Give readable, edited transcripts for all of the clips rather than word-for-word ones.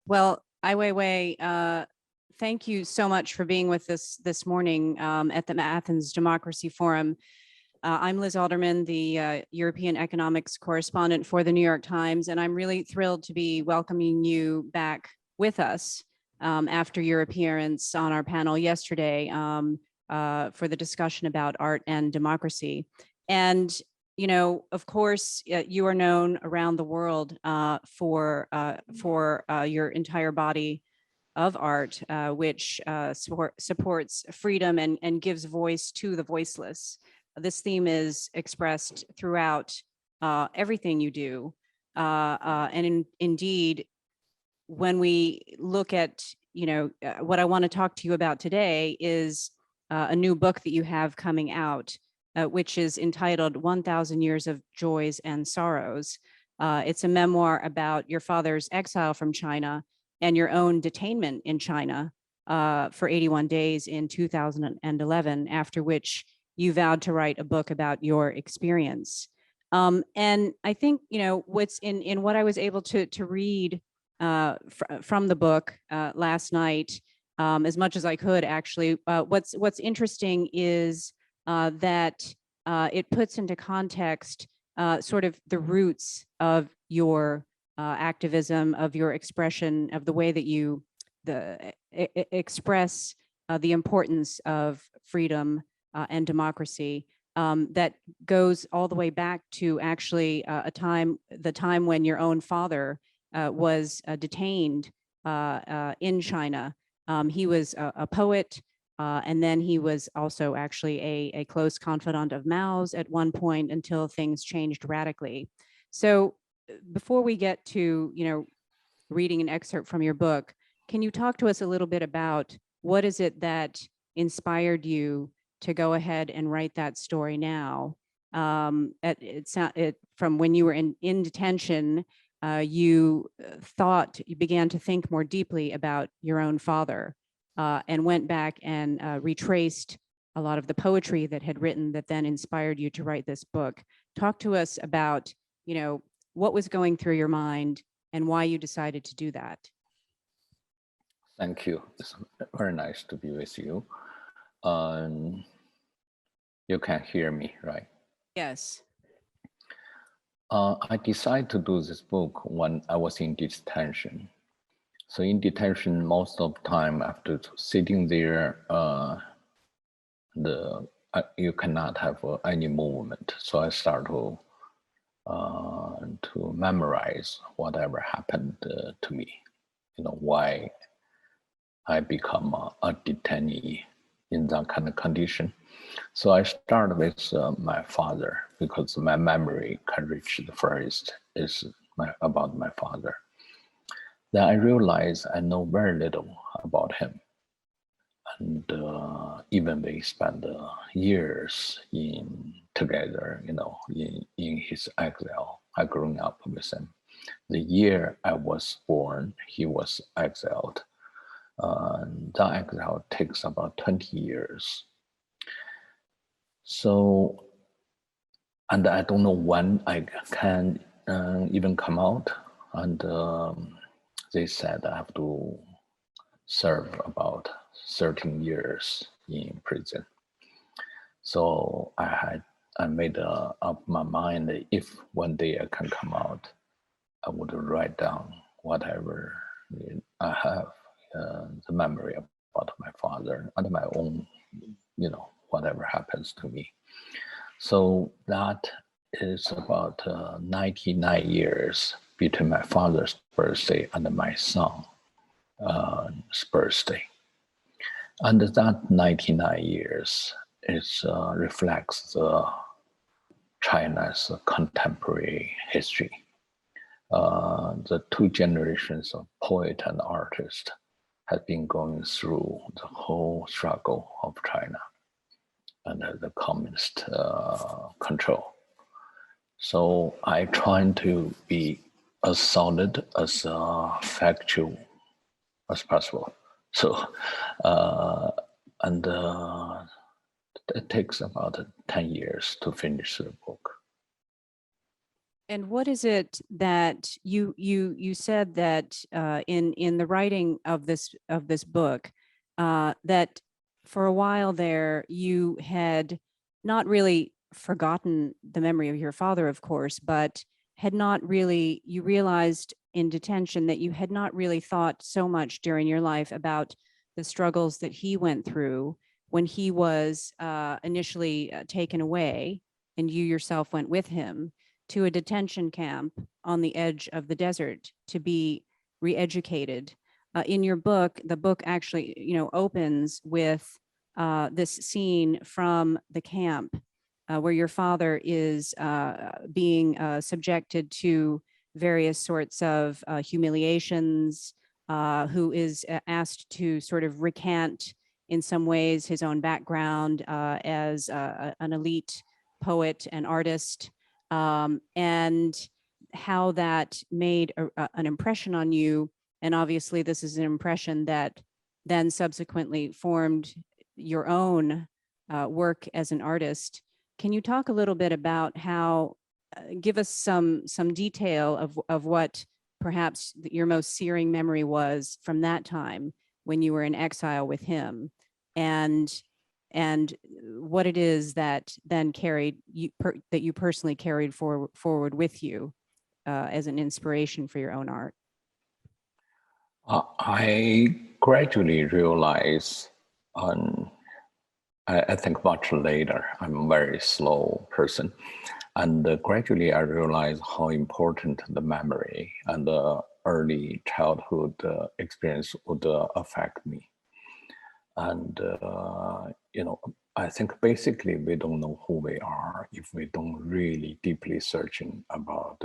Well, Ai Weiwei, thank you so much for being with us this morning at the Athens Democracy Forum. I'm Liz Alderman, the European economics correspondent for the New York Times, and I'm really thrilled to be welcoming you back with us after your appearance on our panel yesterday for the discussion about art and democracy. And you know, of course, you are known around the world for your entire body of art, which supports freedom and gives voice to the voiceless. This theme is expressed throughout everything you do. Indeed, when we look at, you know, what I want to talk to you about today is a new book that you have coming out, which is entitled 1,000 Years of Joys and Sorrows. It's a memoir about your father's exile from China and your own detainment in China for 81 days in 2011, after which you vowed to write a book about your experience. And I think, you know, what's in what I was able to read from the book last night, as much as I could actually, what's interesting is that it puts into context sort of the roots of your activism, of your expression, of the way that you express the importance of freedom and democracy, that goes all the way back to actually the time when your own father was detained in China. He was a poet, and then he was also actually a close confidant of Mao's at one point until things changed radically. So before we get to, you know, reading an excerpt from your book, can you talk to us a little bit about what is it that inspired you to go ahead and write that story now? From when you were in detention, you began to think more deeply about your own father and went back and retraced a lot of the poetry that had written that then inspired you to write this book. Talk to us about, you know, what was going through your mind and why you decided to do that. Thank you. It's very nice to be with you. You can hear me, right? Yes. I decided to do this book when I was in detention. So in detention, most of the time after sitting there, you cannot have any movement. So I start to memorize whatever happened to me. You know, why I become a detainee in that kind of condition. So I start with my father, because my memory can reach the first is about my father. Then I realize I know very little about him. And even we spent years together, you know, in his exile. I grew up with him. The year I was born, he was exiled. That exile takes about 20 years. So, and I don't know when I can even come out. And they said I have to serve about 13 years in prison. So I made up my mind that if one day I can come out, I would write down whatever I have, the memory about my father and my own, you know, whatever happens to me. So that is about 99 years between my father's birthday and my son's birthday. And that 99 years reflects China's contemporary history. The two generations of poet and artist have been going through the whole struggle of China under the communist control. So I try to be as solid, as factual as possible. So, it takes about 10 years to finish the book. And what is it that you said that in the writing of this book that for a while there you had not really forgotten the memory of your father, of course, but had not really, you realized in detention that you had not really thought so much during your life about the struggles that he went through when he was initially taken away, and you yourself went with him to a detention camp on the edge of the desert to be re-educated. In your book, the book actually, opens with this scene from the camp where your father is being subjected to various sorts of humiliations, who is asked to sort of recant in some ways his own background as an elite poet and artist, and how that made an impression on you. And obviously this is an impression that then subsequently formed your own work as an artist. Can you talk a little bit about how, give us some detail of what perhaps your most searing memory was from that time when you were in exile with him, and what it is that then carried you that you personally carried forward with you as an inspiration for your own art? I gradually realized, I think much later, I'm a very slow person, and gradually I realized how important the memory and the early childhood experience would affect me. And, I think basically we don't know who we are if we don't really deeply searching about,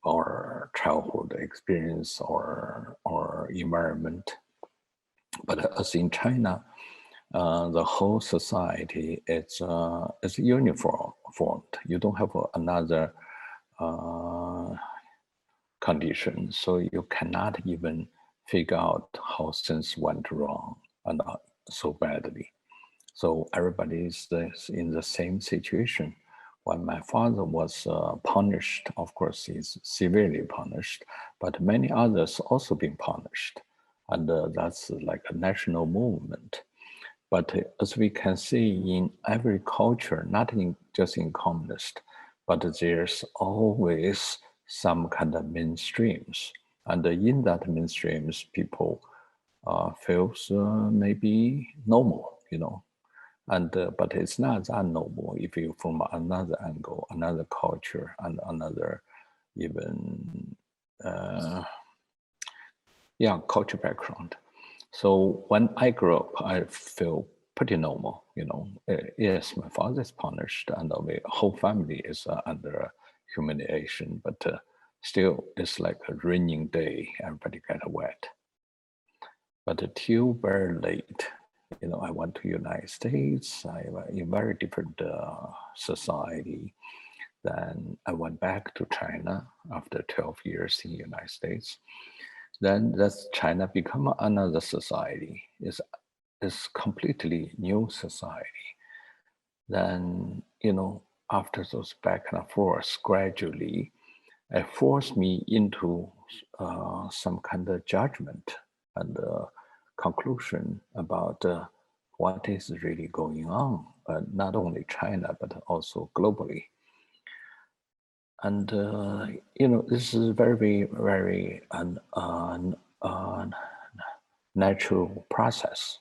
our childhood experience or environment. But as in China, the whole society is uniform formed. You don't have another condition, so you cannot even figure out how things went wrong and so badly. So everybody is in the same situation. When my father was punished, of course, he's severely punished, but many others also been punished. And that's like a national movement. But as we can see in every culture, not just in communist, but there's always some kind of mainstreams. And in that mainstreams, people feels maybe normal, and but it's not that noble if you from another angle, another culture, and another even culture background. So when I grew up, I feel pretty normal. Yes, my father is punished, and the whole family is under humiliation, but still, it's like a raining day. Everybody get wet. But till very late, I went to United States. I in very different society. Then I went back to China after 12 years in the United States. Then that's China become another society. It's completely new society. Then, after those back and forth, gradually, it forced me into some kind of judgment and conclusion about what is really going on, not only China, but also globally. And, this is very, very natural process.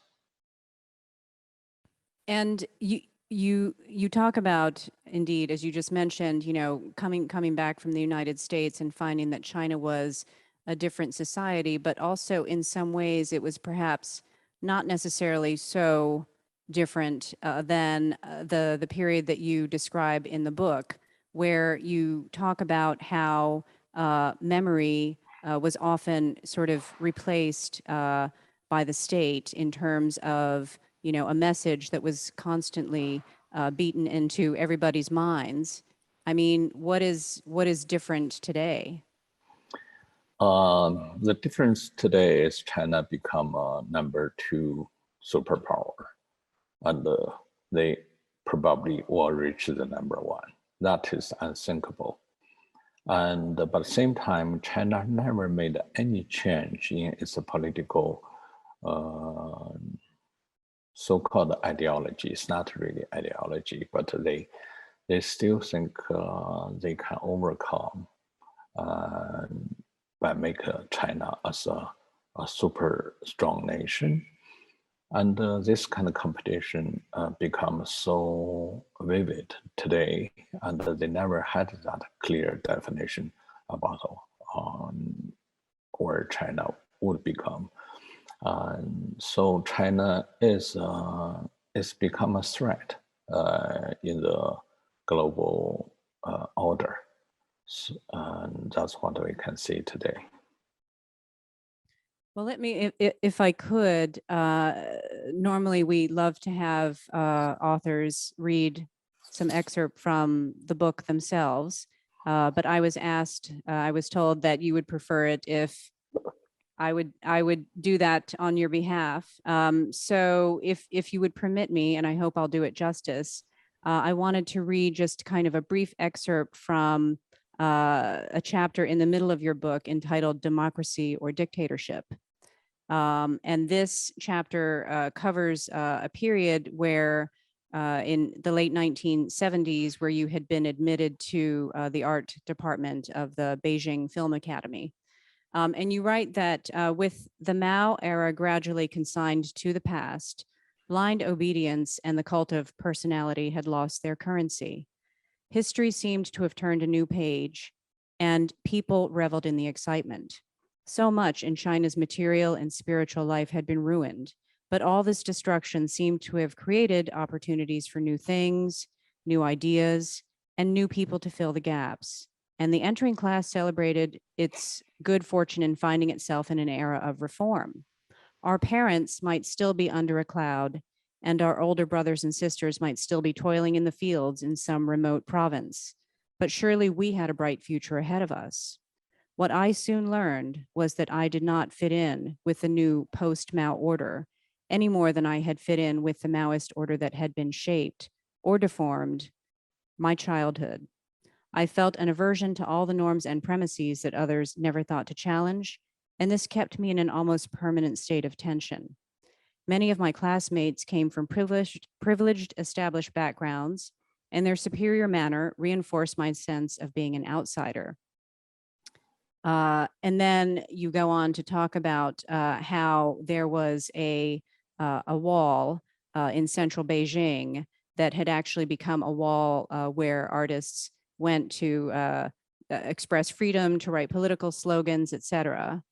And you talk about, indeed, as you just mentioned, coming back from the United States and finding that China was a different society, but also in some ways it was perhaps not necessarily so different than the period that you describe in the book, where you talk about how memory was often sort of replaced by the state in terms of a message that was constantly beaten into everybody's minds. I mean, what is different today? The difference today is China become a number 2 superpower, and they probably will reach the number 1. that is unthinkable. And but at the same time, China never made any change in its political so-called ideology. It's not really ideology, but they still think they can overcome by making China as a super strong nation. And this kind of competition becomes so vivid today, and they never had that clear definition about where China would become. So China is become a threat in the global order. And that's what we can see today. Well, let me, if I could, normally we love to have authors read some excerpt from the book themselves, but I was told that you would prefer it if I would do that on your behalf. So if you would permit me, and I hope I'll do it justice, I wanted to read just kind of a brief excerpt from a chapter in the middle of your book entitled Democracy or Dictatorship. And this chapter covers a period where in the late 1970s, where you had been admitted to the art department of the Beijing Film Academy. And you write that with the Mao era gradually consigned to the past, blind obedience and the cult of personality had lost their currency. History seemed to have turned a new page, and people reveled in the excitement. So much in China's material and spiritual life had been ruined, but all this destruction seemed to have created opportunities for new things, new ideas, and new people to fill the gaps. And the entering class celebrated its good fortune in finding itself in an era of reform. Our parents might still be under a cloud, and our older brothers and sisters might still be toiling in the fields in some remote province. But surely we had a bright future ahead of us. What I soon learned was that I did not fit in with the new post-Mao order any more than I had fit in with the Maoist order that had been shaped or deformed my childhood. I felt an aversion to all the norms and premises that others never thought to challenge, and this kept me in an almost permanent state of tension. Many of my classmates came from privileged established backgrounds, and their superior manner reinforced my sense of being an outsider. And then you go on to talk about how there was a wall in central Beijing that had actually become a wall where artists went to express freedom, to write political slogans, etc.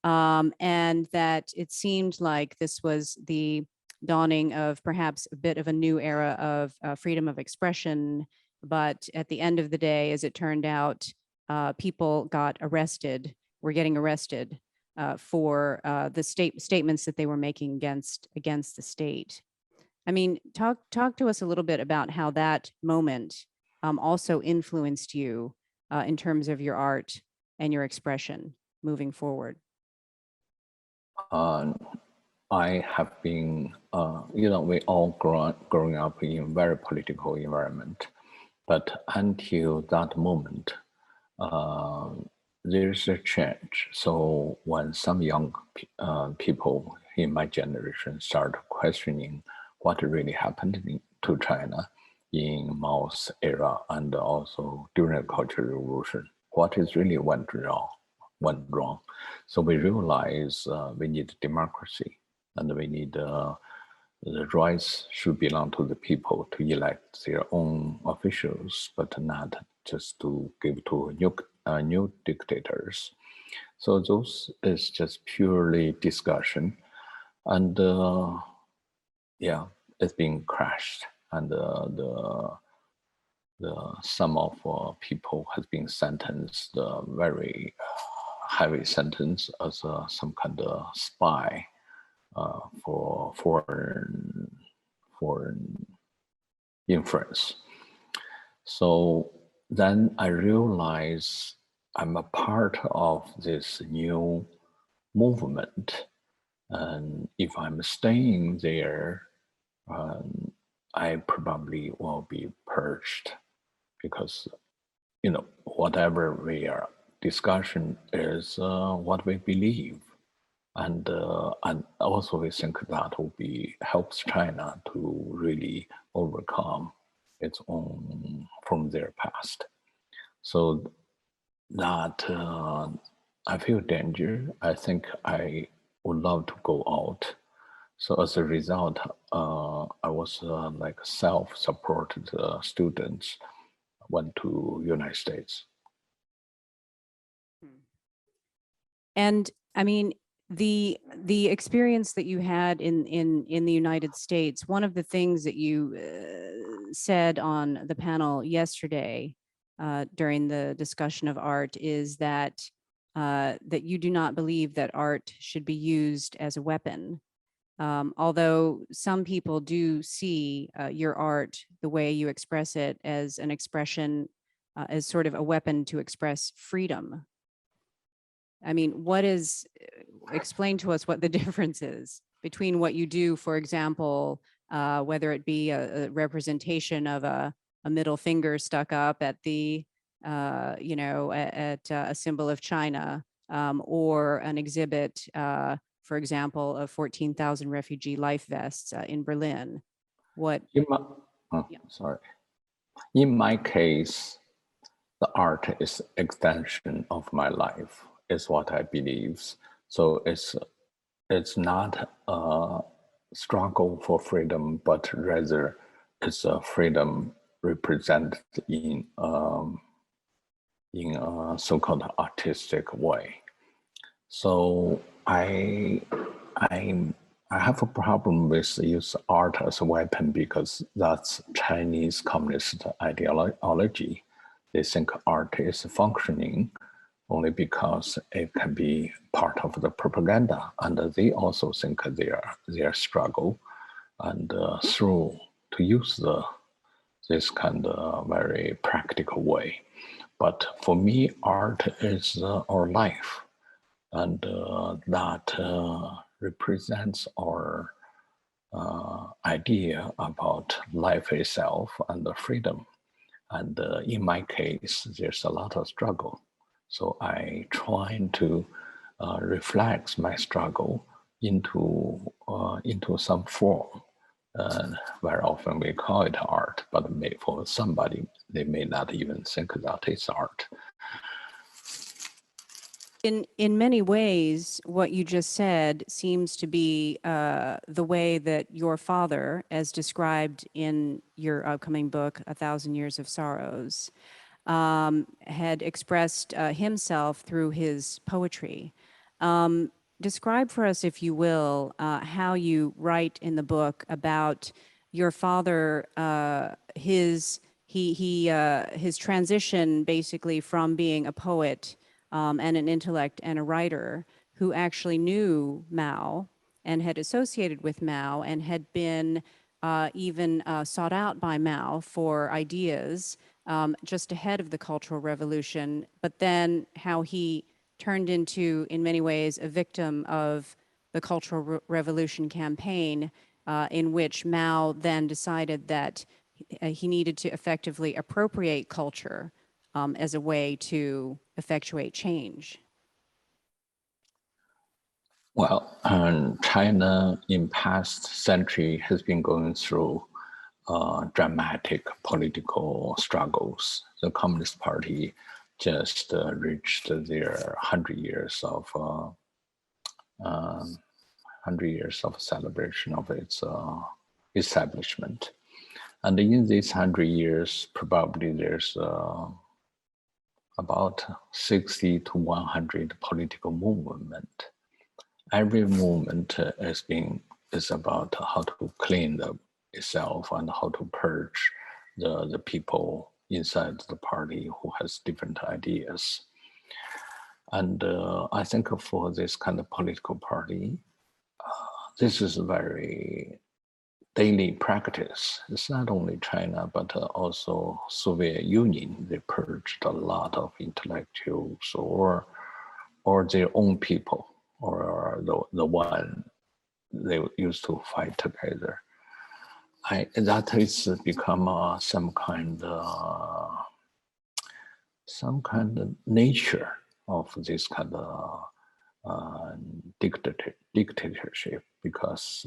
And that it seemed like this was the dawning of perhaps a bit of a new era of freedom of expression. But at the end of the day, as it turned out, people were getting arrested for the statements that they were making against the state. I mean, talk to us a little bit about how that moment also influenced you in terms of your art and your expression moving forward. I have been, we all growing up in a very political environment, but until that moment, there's a change. So when some young people in my generation start questioning what really happened to China in Mao's era and also during the Cultural Revolution, what is really went wrong. So we realize we need democracy, and we need the rights should belong to the people to elect their own officials, but not just to give to new dictators. So those is just purely discussion, and yeah, it's being crashed, and some of people has been sentenced very heavy sentence as some kind of spy for foreign influence. So then I realize I'm a part of this new movement, and if I'm staying there, I probably will be purged because, whatever we are discussion is what we believe. And also we think that will helps China to really overcome its own from their past. So that I feel danger. I think I would love to go out. So as a result, I was like self-supported students went to United States. And I mean, the experience that you had in the United States, one of the things that you said on the panel yesterday during the discussion of art is that that you do not believe that art should be used as a weapon. Although some people do see your art, the way you express it, as an expression, as sort of a weapon to express freedom. I mean, explain to us what the difference is between what you do, for example, whether it be a representation of a middle finger stuck up at the, at a symbol of China, or an exhibit, for example, of 14,000 refugee life vests in Berlin. What? Sorry. In my case, the art is extension of my life, is what I believe. So it's not a struggle for freedom, but rather it's a freedom represented in a so-called artistic way. So I have a problem with use art as a weapon because that's Chinese communist ideology. They think art is functioning only because it can be part of the propaganda, and they also think their struggle, and through to use this kind of very practical way. But for me, art is our life, and that represents our idea about life itself and the freedom. And in my case, there's a lot of struggle. So I try to reflect my struggle into some form. Very often we call it art, but for somebody, they may not even think that it's art. In many ways, what you just said seems to be the way that your father, as described in your upcoming book, 1,000 Years of Sorrows, had expressed himself through his poetry. Describe for us, if you will, how you write in the book about your father, his transition basically from being a poet and an intellect and a writer who actually knew Mao and had associated with Mao and had been even sought out by Mao for ideas just ahead of the Cultural Revolution, but then how he turned into, in many ways, a victim of the Cultural Revolution campaign, in which Mao then decided that he needed to effectively appropriate culture as a way to effectuate change. Well, China in past century has been going through dramatic political struggles. The Communist Party just reached their 100 years of celebration of its establishment. And in these 100 years, probably there's about 60 to 100 political movement. Every movement is about how to clean itself and how to purge the people inside the party who has different ideas. And I think for this kind of political party, this is a very daily practice. It's not only China, but also Soviet Union. They purged a lot of intellectuals or their own people, or the one they used to fight together. That has become some kind of some kind of nature of this kind of dictatorship, because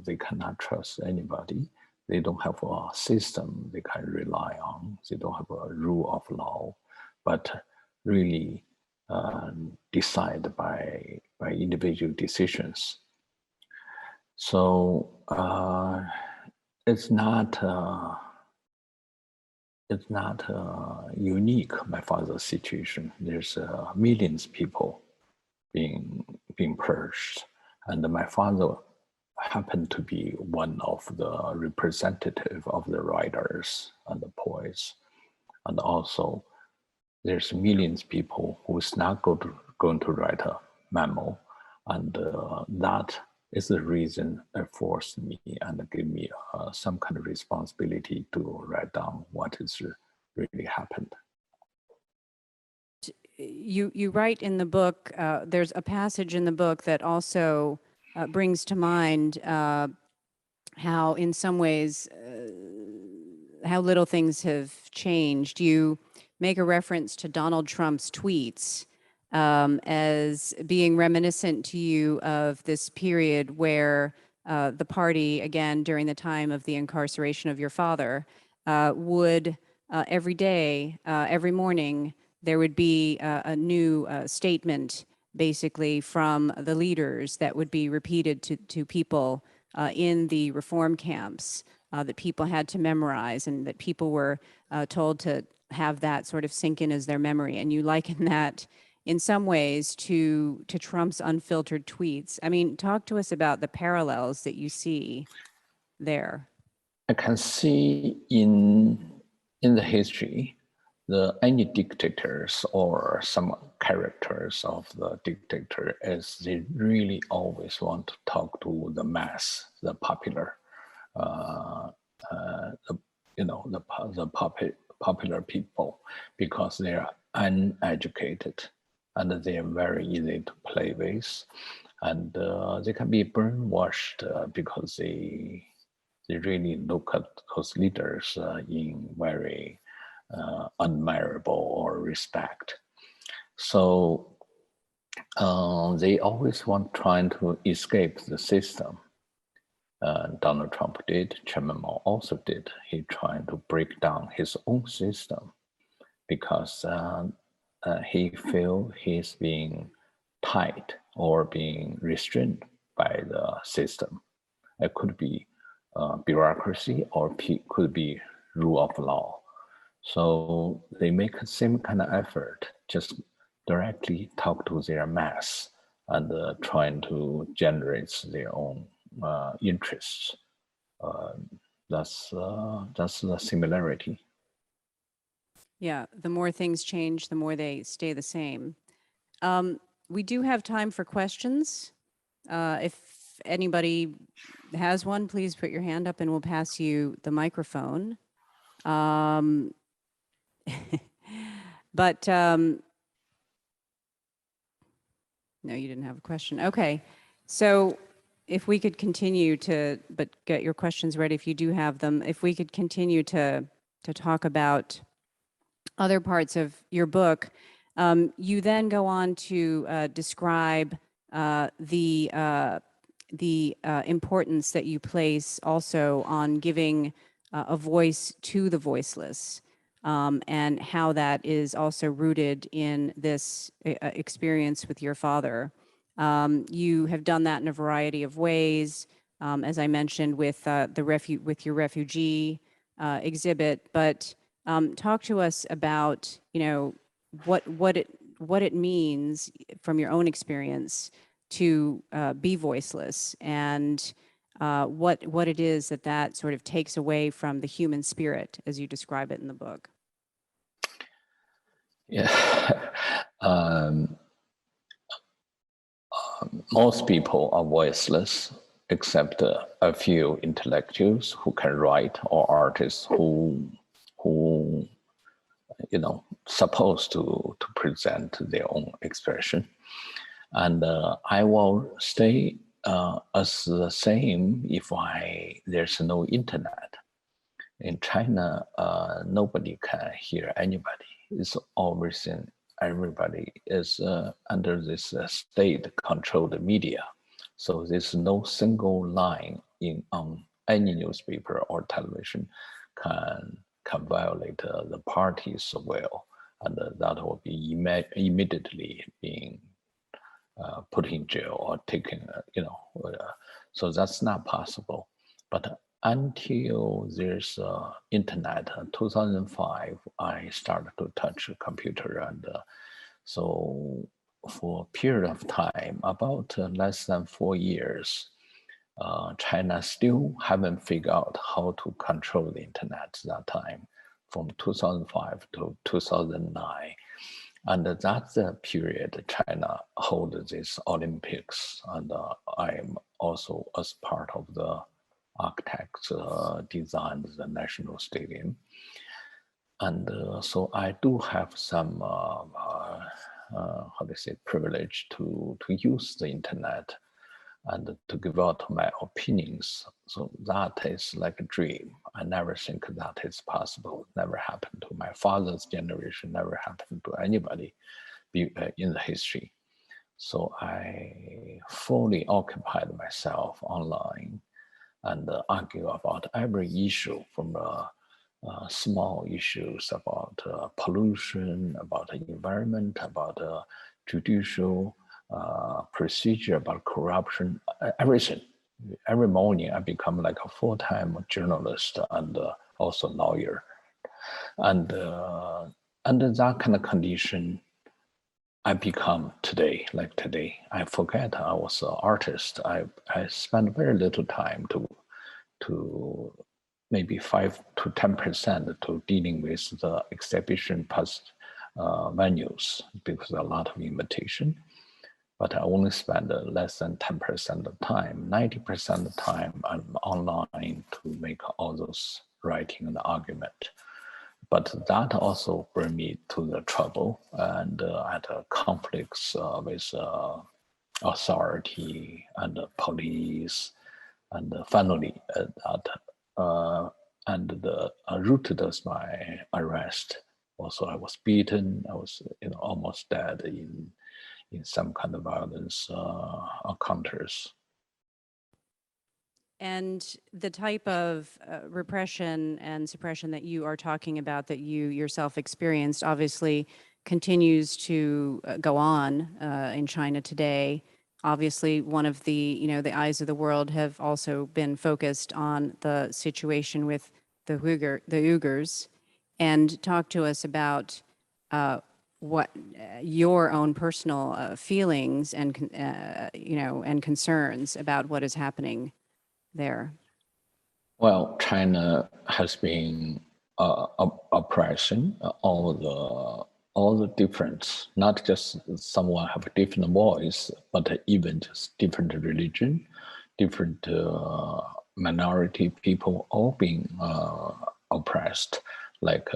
they cannot trust anybody. They don't have a system they can rely on. They don't have a rule of law, but really decide by individual decisions. So it's not unique, my father's situation. There's millions of people being purged, and my father happened to be one of the representative of the writers and the poets. And also there's millions of people who's not going to write a memo, and that is the reason it forced me and gave me some kind of responsibility to write down what is really happened. You write in the book, there's a passage in the book that also brings to mind how in some ways, how little things have changed. You make a reference to Donald Trump's tweets as being reminiscent to you of this period where the party, again, during the time of the incarceration of your father, would every day, every morning, there would be a new statement, basically, from the leaders that would be repeated to people in the reform camps that people had to memorize, and that people were told to have that sort of sink in as their memory. And you liken that in some ways to Trump's unfiltered tweets. I mean, talk to us about the parallels that you see there. I can see in the history, any dictators or some characters of the dictator, is they really always want to talk to the mass, the popular, popular people, because they are uneducated and they are very easy to play with, and they can be brainwashed because they really look at those leaders in very admirable or respect. So they always want trying to escape the system. Donald Trump did, Chairman Mao also did. He tried to break down his own system because he feel he's being tied or being restrained by the system. It could be bureaucracy or could be rule of law. So they make the same kind of effort, just directly talk to their mass and trying to generate their own interests. That's the similarity. Yeah, the more things change, the more they stay the same. We do have time for questions. If anybody has one, please put your hand up and we'll pass you the microphone. But no, you didn't have a question. Okay, so if we could continue to, but get your questions ready if you do have them, if we could continue to talk about other parts of your book. You then go on to describe the importance that you place also on giving a voice to the voiceless, and how that is also rooted in this experience with your father. You have done that in a variety of ways, as I mentioned, with with your refugee exhibit. But talk to us about, what it means from your own experience to be voiceless, and what it is that sort of takes away from the human spirit, as you describe it in the book. Yeah. Most people are voiceless, except a few intellectuals who can write, or artists who supposed to present their own expression. And I will stay as the same if there's no internet. In China, nobody can hear anybody. it's everything. Everybody is under this state-controlled media. So there's no single line in on any newspaper or television can violate the party's will, and that will be immediately being put in jail or taken, so that's not possible. But until there's internet, 2005, I started to touch a computer, and so for a period of time, about less than 4 years, China still haven't figured out how to control the internet that time, from 2005 to 2009. And that's the period China holds this Olympics. And I'm also as part of the architects designed the national stadium. And so I do have some, privilege to use the internet and to give out my opinions. So that is like a dream. I never think that is possible. Never happened to my father's generation, never happened to anybody in the history. So I fully occupied myself online and argue about every issue, from small issues about pollution, about the environment, about judicial procedure, about corruption, everything. Every morning I become like a full-time journalist and also lawyer. And under that kind of condition, I become today, like today. I forget I was an artist. I spent very little time to maybe 5 to 10% to dealing with the exhibition past venues, because a lot of invitation. But I only spend less than 10% of time. 90% of the time I'm online to make all those writing and argument. But that also bring me to the trouble and at conflicts with authority and police, and finally and the root of my arrest. Also, I was beaten. I was almost dead in some kind of violence encounters. And the type of repression and suppression that you are talking about, that you yourself experienced, obviously continues to go on in China today. Obviously, one of the, the eyes of the world have also been focused on the situation with the Uyghurs. And talk to us about what your own personal feelings and, and concerns about what is happening there. Well, China has been oppressing all the difference, not just someone have a different voice, but even just different religion, different minority people, all being oppressed, like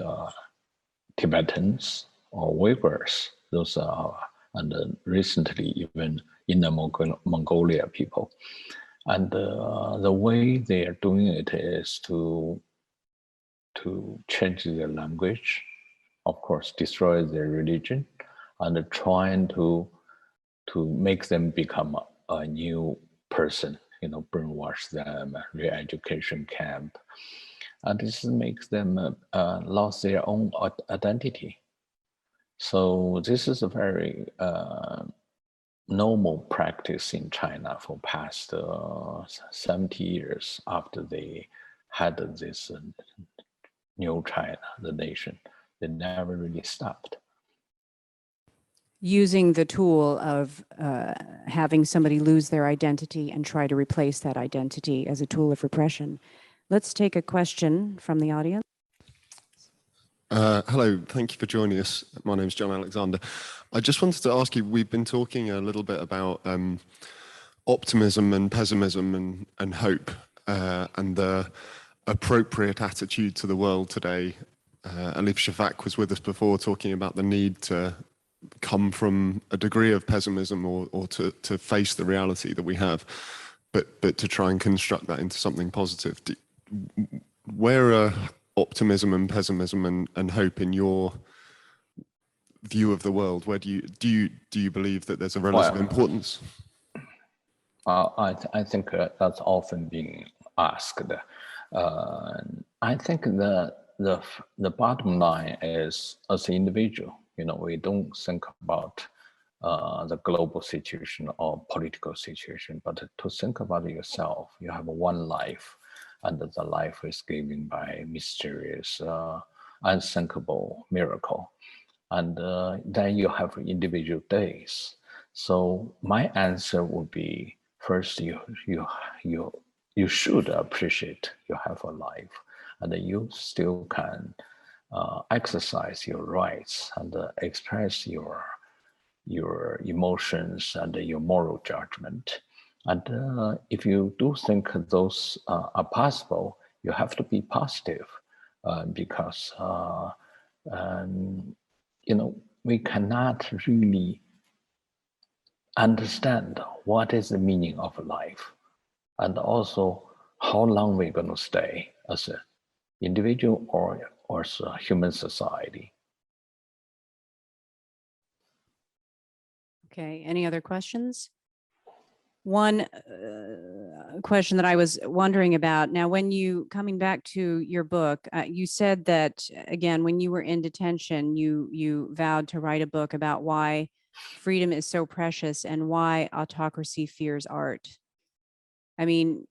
Tibetans or Uyghurs. Those are, and recently even in the Mongolia people. And the way they are doing it is to change their language, of course, destroy their religion, and trying to make them become a new person, brainwash them, re-education camp. And this makes them lose their own identity. So this is a very normal practice in China for past 70 years after they had this new China, the nation. They never really stopped. Using the tool of having somebody lose their identity and try to replace that identity as a tool of repression. Let's take a question from the audience. Hello, thank you for joining us. My name is John Alexander. I just wanted to ask you, we've been talking a little bit about optimism and pessimism and hope and the appropriate attitude to the world today. Alif Shafak was with us before talking about the need to come from a degree of pessimism or to face the reality that we have, but to try and construct that into something positive. Where are optimism and pessimism and hope in your view of the world? Where do you believe that there's a relative importance? I think that's often being asked. I think the bottom line is, as an individual, we don't think about the global situation or political situation, but to think about yourself. You have one life, and the life is given by mysterious, unthinkable miracle. And then you have individual days. So my answer would be, first, you should appreciate you have a life, and you still can exercise your rights and express your emotions and your moral judgment. And if you do think those are possible, you have to be positive, because we cannot really understand what is the meaning of life, and also how long we're going to stay as an individual or as a human society. Okay, any other questions? One question that I was wondering about, now when coming back to your book, you said that, again, when you were in detention, you vowed to write a book about why freedom is so precious and why autocracy fears art. I mean,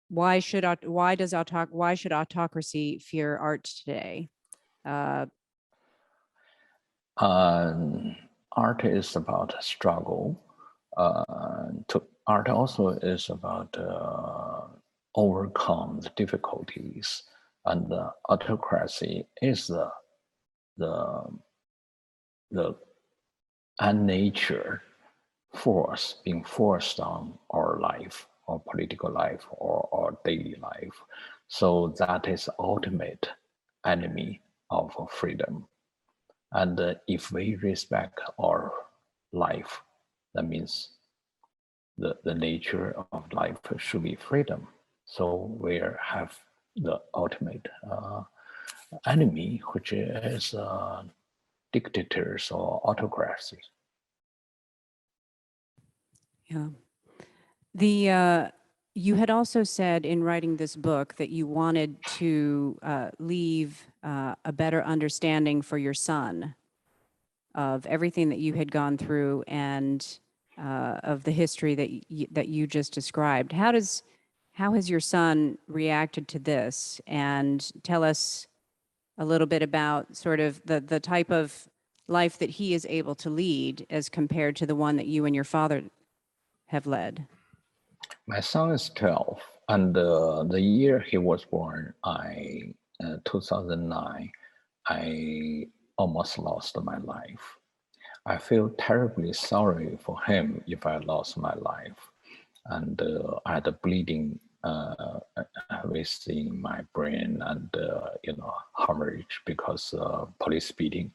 why should autocracy fear art today? Art is about struggle. Art also is about overcome the difficulties, and autocracy is the unnatured force being forced on our life, or political life, or daily life. So that is ultimate enemy of freedom. And if we respect our life, that means the nature of life should be freedom. So we have the ultimate enemy, which is dictators or autocracy. Yeah. You had also said in writing this book that you wanted to leave a better understanding for your son of everything that you had gone through, and of the history that you just described. How has your son reacted to this? And tell us a little bit about sort of the type of life that he is able to lead as compared to the one that you and your father have led. My son is 12, and the year he was born, 2009, I almost lost my life. I feel terribly sorry for him if I lost my life. And I had a bleeding within my brain, and hemorrhage because police beating.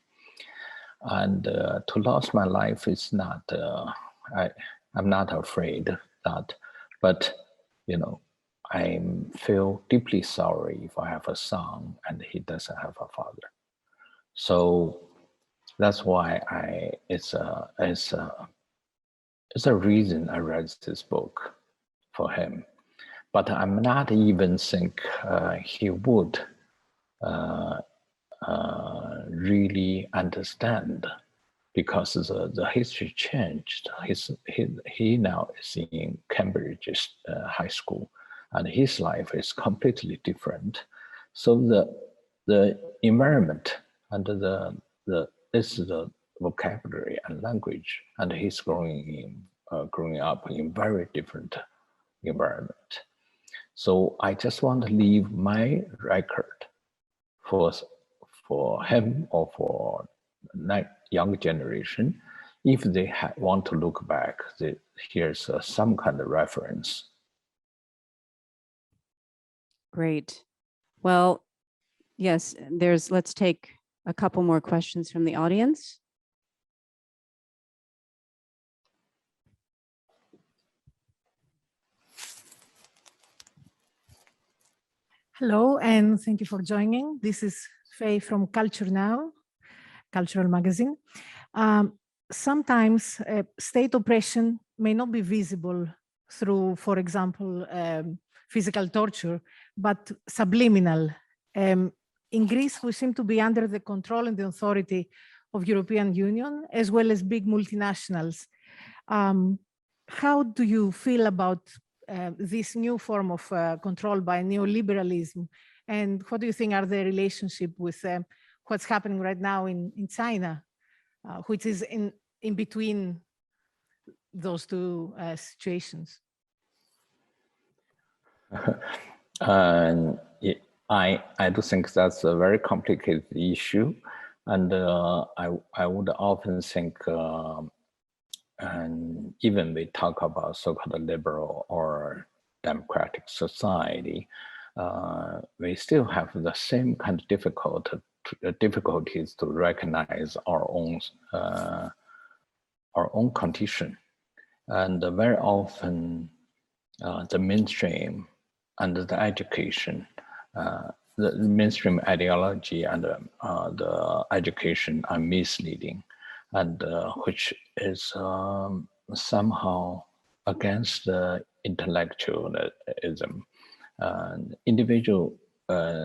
And to lose my life is not, I'm not afraid that, but I feel deeply sorry if I have a son and he doesn't have a father. So that's why it's a reason I read this book for him. But I'm not even think he would really understand, because the history changed. He now is in Cambridge High School, and his life is completely different. So the environment and this is the vocabulary and language, and he's growing up in very different environment. So I just want to leave my record for him or for young generation. If they want to look back, here's some kind of reference. Great. Well, yes, let's take a couple more questions from the audience. Hello, and thank you for joining. This is Faye from Culture Now. cultural magazine. Sometimes state oppression may not be visible through, for example, physical torture, but subliminal. In Greece, we seem to be under the control and the authority of European Union, as well as big multinationals. How do you feel about this new form of control by neoliberalism? And what do you think are the relationship with what's happening right now in China, which is in between those two situations? And I do think that's a very complicated issue, and I would often think, and even we talk about so-called liberal or democratic society, we still have the same kind of difficulties to recognize our own condition, and very often the mainstream and the education, the mainstream ideology and the education are misleading, and which is somehow against the intellectualism. Individual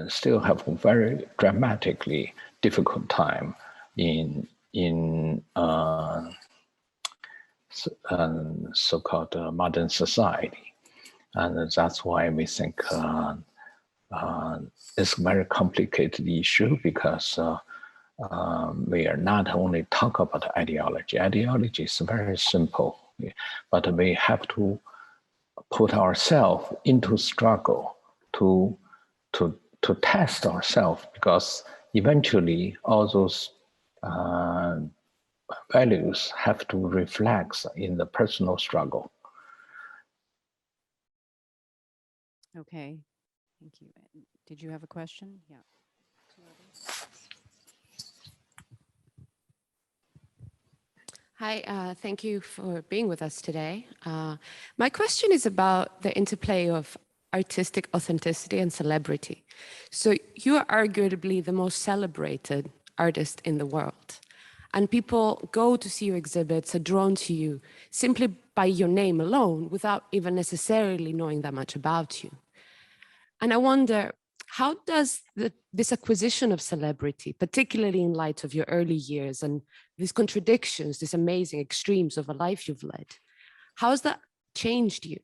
still have a very dramatically difficult time in so-called modern society. And that's why we think it's a very complicated issue, because we are not only talk about ideology. Ideology is very simple, but we have to put ourselves into struggle to test ourselves, because eventually all those values have to reflect in the personal struggle. Okay, thank you. Did you have a question? Yeah. Hi, thank you for being with us today. My question is about the interplay of artistic authenticity and celebrity. So you are arguably the most celebrated artist in the world, and people go to see your exhibits, are drawn to you simply by your name alone without even necessarily knowing that much about you. And I wonder, how does this acquisition of celebrity, particularly in light of your early years and these contradictions, these amazing extremes of a life you've led, how has that changed you?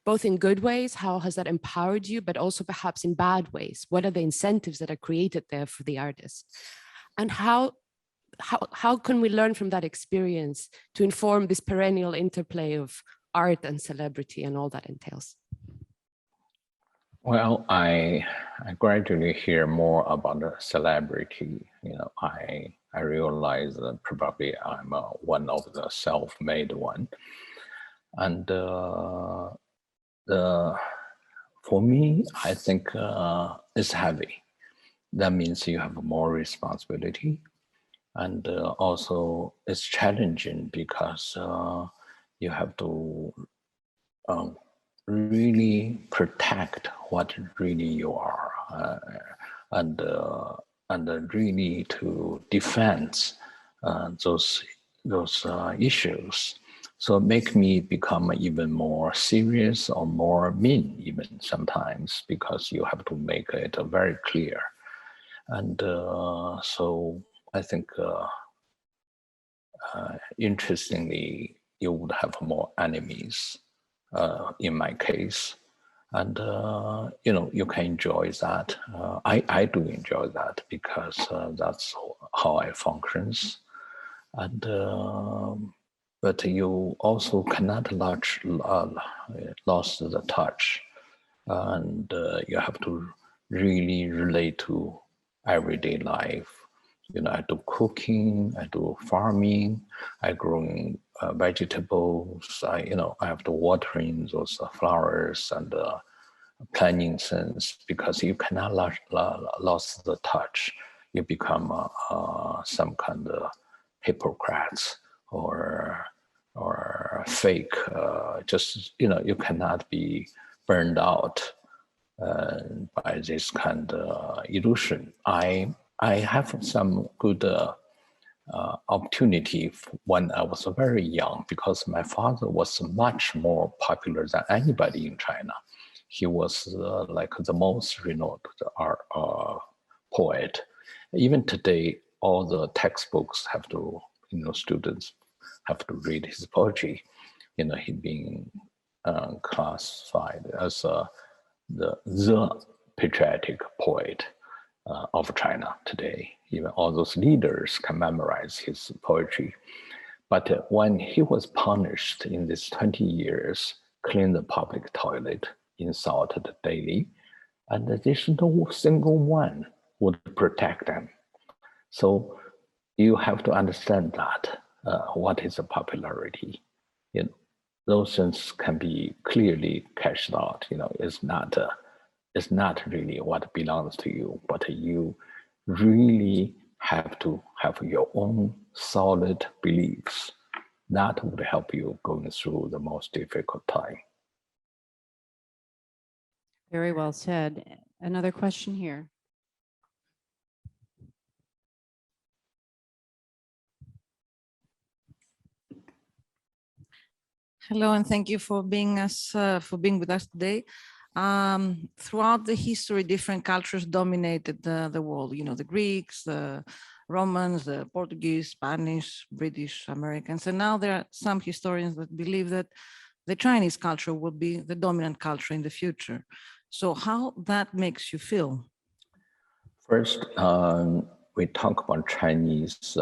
Both in good ways, how has that empowered you, but also perhaps in bad ways? What are the incentives that are created there for the artist? And how can we learn from that experience to inform this perennial interplay of art and celebrity and all that entails? Well, I gradually hear more about the celebrity. You know, I realize that probably I'm one of the self-made one, and for me, I think it's heavy. That means you have more responsibility, and also it's challenging because you have to really protect what really you are, and really to defend those issues. So make me become even more serious or more mean even sometimes, because you have to make it very clear. And so I think interestingly, you would have more enemies in my case. And you know, you can enjoy that. I do enjoy that, because that's how I functions. And but you also cannot lose the touch, and you have to really relate to everyday life. You know, I do cooking, I do farming, I grow vegetables. I have to watering those flowers and planting things, because you cannot lose the touch. You become some kind of hypocrites or fake. Just you cannot be burned out by this kind of illusion. I have some good opportunity when I was very young, because my father was much more popular than anybody in China. He was like the most renowned art poet. Even today, all the textbooks have to, students have to read his poetry. He being classified as the patriotic poet of China today. Even all those leaders can memorize his poetry. But when he was punished in these 20 years, clean the public toilet, insulted daily, and there's no single one would protect them. So you have to understand that what is the popularity. Those things can be clearly cashed out. It's not really what belongs to you, but you really have to have your own solid beliefs. That would help you going through the most difficult time. Very well said. Another question here. Hello, and thank you for being with us today. Throughout the history, different cultures dominated the world. The Greeks, the Romans, the Portuguese, Spanish, British, Americans, and now there are some historians that believe that the Chinese culture will be the dominant culture in the future. So how that makes you feel? First, we talk about Chinese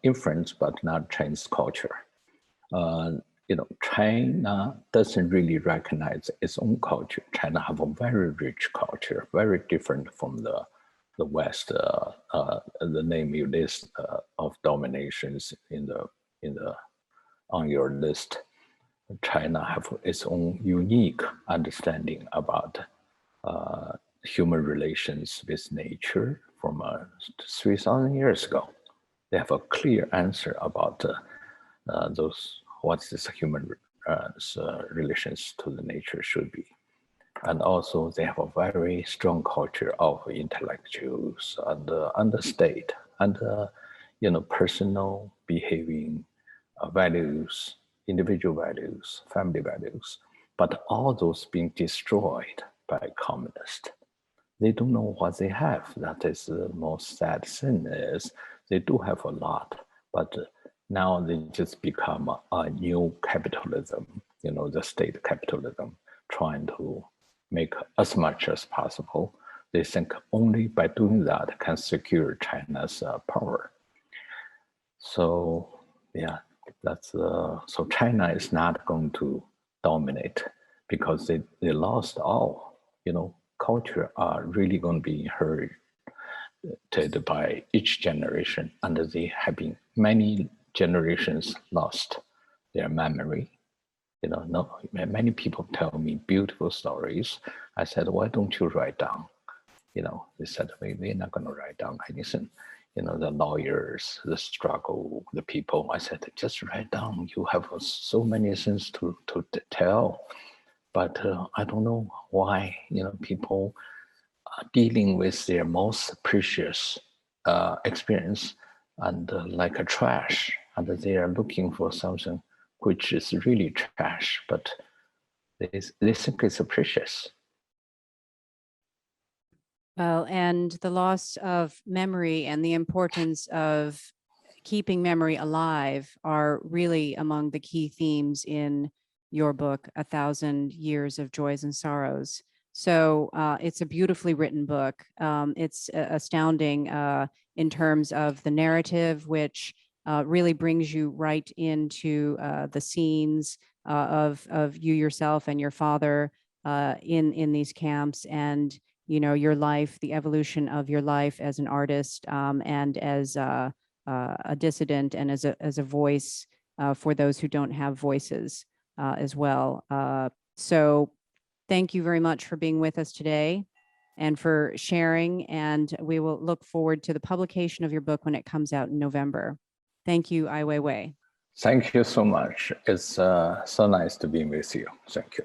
influence, but not Chinese culture. China doesn't really recognize its own culture. China have a very rich culture, very different from the West. The name you list of dominations on your list, China have its own unique understanding about human relations with nature from 3,000 years ago. They have a clear answer about what this human relations to the nature should be. And also they have a very strong culture of intellectuals and understate and personal behaving values, individual values, family values, but all those being destroyed by communists. They don't know what they have. That is the most sad thing is they do have a lot, but now they just become a new capitalism, the state capitalism, trying to make as much as possible. They think only by doing that can secure China's power. So yeah, so China is not going to dominate because they lost all, culture are really going to be inherited by each generation, and they have been many generations lost their memory. Many people tell me beautiful stories. I said, why don't you write down? They said, we're not going to write down anything. The lawyers, the struggle, the people. I said, just write down. You have so many things to tell. But I don't know why, people are dealing with their most precious experience and like a trash, and they are looking for something which is really trash, but they think it's precious. Well, and the loss of memory and the importance of keeping memory alive are really among the key themes in your book, 1,000 Years of Joys and Sorrows. So it's a beautifully written book. It's astounding in terms of the narrative, which really brings you right into the scenes of you yourself and your father in these camps, and your life, the evolution of your life as an artist and as a dissident and as a voice for those who don't have voices as well. So thank you very much for being with us today and for sharing. And we will look forward to the publication of your book when it comes out in November. Thank you, Ai Weiwei. Thank you so much. It's so nice to be with you. Thank you.